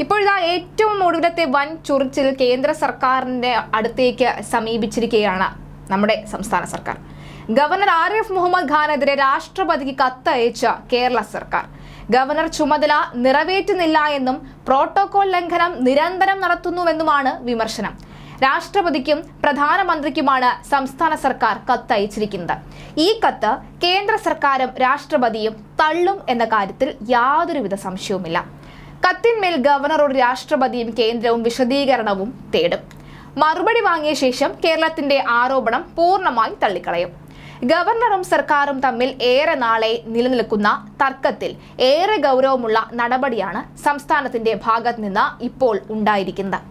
ഇപ്പോഴിതാ ഏറ്റവും ഒടുവിലത്തെ വൻ ചൊറിച്ചിൽ കേന്ദ്ര സർക്കാരിന്റെ അടുത്തേക്ക് സമീപിച്ചിരിക്കുകയാണ് നമ്മുടെ സംസ്ഥാന സർക്കാർ. ഗവർണർ ആരിഫ് മുഹമ്മദ് ഖാനെതിരെ രാഷ്ട്രപതിക്ക് കത്തയച്ച കേരള സർക്കാർ. ഗവർണർ ചുമതല നിറവേറ്റുന്നില്ല എന്നും പ്രോട്ടോകോൾ ലംഘനം നിരന്തരം നടത്തുന്നുവെന്നുമാണ് വിമർശനം. രാഷ്ട്രപതിക്കും പ്രധാനമന്ത്രിക്കുമാണ് സംസ്ഥാന സർക്കാർ കത്തയച്ചിരിക്കുന്നത്. ഈ കത്ത് കേന്ദ്ര സർക്കാരും രാഷ്ട്രപതിയും തള്ളും എന്ന കാര്യത്തിൽ യാതൊരുവിധ സംശയവുമില്ല. കത്തിന്മേൽ ഗവർണറോട് രാഷ്ട്രപതിയും കേന്ദ്രവും വിശദീകരണവും തേടും. മറുപടി വാങ്ങിയ ശേഷം കേരളത്തിന്റെ ആരോപണം പൂർണ്ണമായി തള്ളിക്കളയും. ഗവർണറും സർക്കാരും തമ്മിൽ ഏറെ നാളെ നിലനിൽക്കുന്ന തർക്കത്തിൽ ഏറെ ഗൗരവമുള്ള നടപടിയാണ് സംസ്ഥാനത്തിന്റെ ഭാഗത്ത് നിന്ന് ഇപ്പോൾ ഉണ്ടായിരിക്കുന്നത്.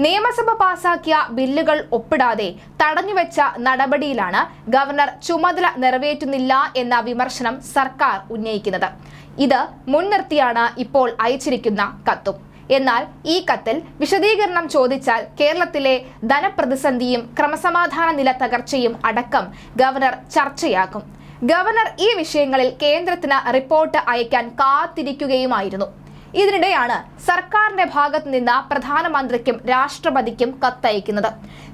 നിയമസഭ പാസാക്കിയ ബില്ലുകൾ ഒപ്പിടാതെ തടഞ്ഞുവെച്ച നടപടിയിലാണ് ഗവർണർ ചുമതല നിറവേറ്റുന്നില്ല എന്ന വിമർശനം സർക്കാർ ഉന്നയിക്കുന്നത്. ഇത് മുൻനിർത്തിയാണ് ഇപ്പോൾ അയച്ചിരിക്കുന്ന കത്തും. എന്നാൽ ഈ കത്തിൽ വിശദീകരണം ചോദിച്ചാൽ കേരളത്തിലെ ധനപ്രതിസന്ധിയും ക്രമസമാധാന നില തകർച്ചയും അടക്കം ഗവർണർ ചർച്ചയാക്കും. ഗവർണർ ഈ വിഷയങ്ങളിൽ കേന്ദ്രത്തിന് റിപ്പോർട്ട് അയക്കാൻ കാത്തിരിക്കുകയുമായിരുന്നു. ഇതിനിടെയാണ് സർക്കാരിന്റെ ഭാഗത്ത് നിന്ന് പ്രധാനമന്ത്രിക്കും രാഷ്ട്രപതിക്കും കത്തയക്കുന്നത്.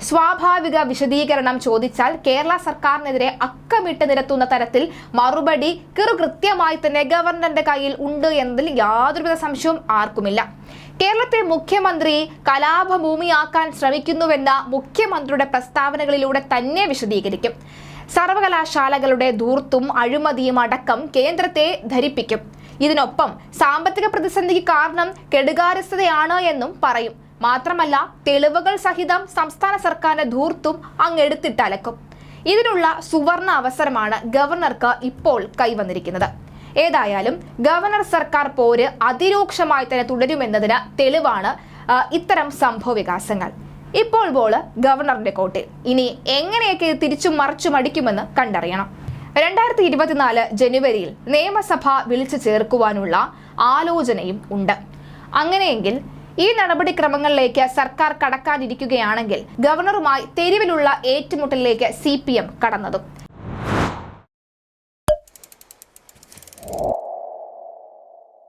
സ്വാഭാവിക വിശദീകരണം ചോദിച്ചാൽ കേരള സർക്കാരിനെതിരെ അക്കമിട്ട് നിരത്തുന്ന തരത്തിൽ മറുപടി കൃത്യമായി തന്നെ ഗവർണറുടെ കയ്യിൽ ഉണ്ട് എന്നതിൽ യാതൊരുവിധ സംശയവും ആർക്കുമില്ല. കേരളത്തെ മുഖ്യമന്ത്രി കലാപഭൂമിയാക്കാൻ ശ്രമിക്കുന്നുവെന്ന മുഖ്യമന്ത്രിയുടെ പ്രസ്താവനകളിലൂടെ തന്നെ വിശദീകരിക്കും. സർവകലാശാലകളുടെ ധൂർത്തും അഴിമതിയും അടക്കം കേന്ദ്രത്തെ ധരിപ്പിക്കും. ഇതിനൊപ്പം സാമ്പത്തിക പ്രതിസന്ധിക്ക് കാരണം കെടുകാര്യസ്ഥതയാണ് എന്നും പറയും. മാത്രമല്ല തെളിവുകൾ സഹിതം സംസ്ഥാന സർക്കാരിന്റെ ധൂർത്തും അങ്ങെടുത്തിട്ടലക്കും. ഇതിനുള്ള സുവർണ അവസരമാണ് ഗവർണർക്ക് ഇപ്പോൾ കൈവന്നിരിക്കുന്നത്. ഏതായാലും ഗവർണർ സർക്കാർ പോര് അതിരൂക്ഷമായി തന്നെ തുടരുമെന്നതിന് തെളിവാണ് ഇത്തരം സംഭവ വികാസങ്ങൾ. ഇപ്പോൾ ബോള് ഗവർണറുടെ കോർട്ടിൽ. ഇനി എങ്ങനെയൊക്കെ തിരിച്ചും മറിച്ചും അടിക്കുമെന്ന് കണ്ടറിയണം. 2024 ജനുവരിയിൽ നിയമസഭ വിളിച്ചു ചേർക്കുവാനുള്ള ആലോചനയും ഉണ്ട്. അങ്ങനെയെങ്കിൽ ഈ നടപടിക്രമങ്ങളിലേക്ക് സർക്കാർ കടക്കാനിരിക്കുകയാണെങ്കിൽ ഗവർണറുമായി തെരുവിലുള്ള ഏറ്റുമുട്ടലിലേക്ക് CPM കടന്നതും.